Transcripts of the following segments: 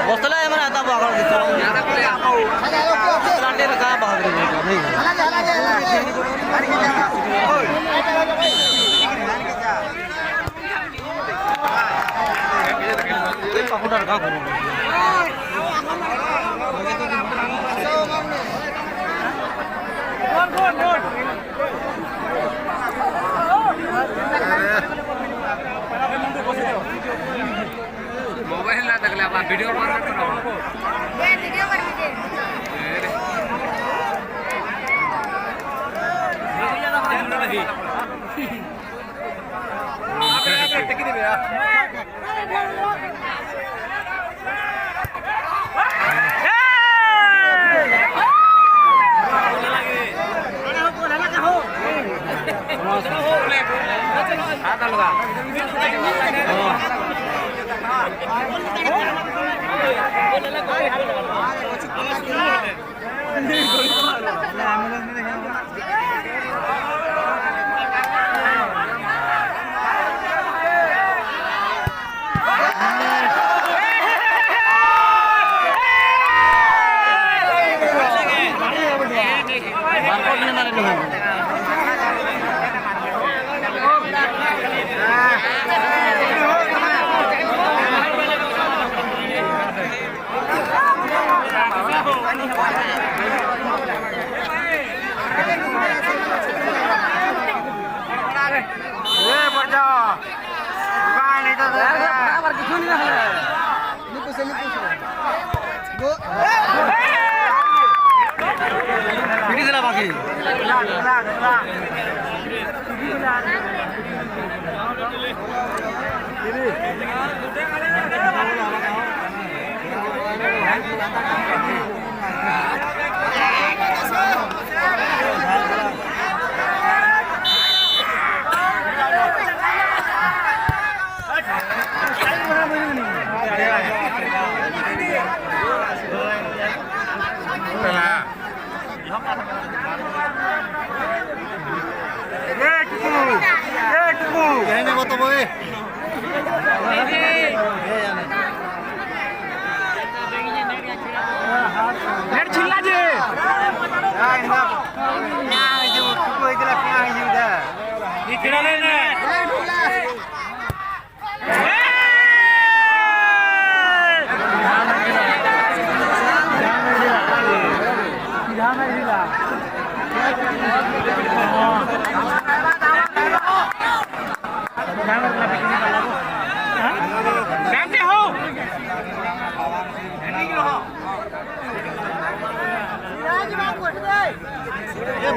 बसला है मैंने आता बाहर दिखता लाटे रखा बाहर नहीं पकड़ा रखा मोबाइल ना तकले आप वीडियो कर रहे हो ये वीडियो कर लीजिए आप टिक दे भैया आता लगा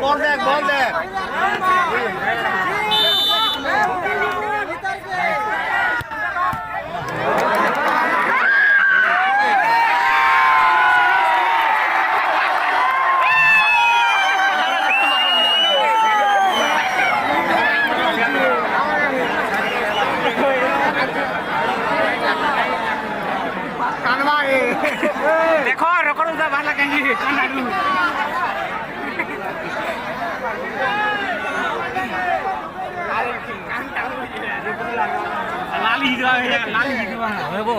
बॉल देख देखो रोकड़ उधर बाहर लगेंगे लाली हिजरा है लाली हिजरा है वो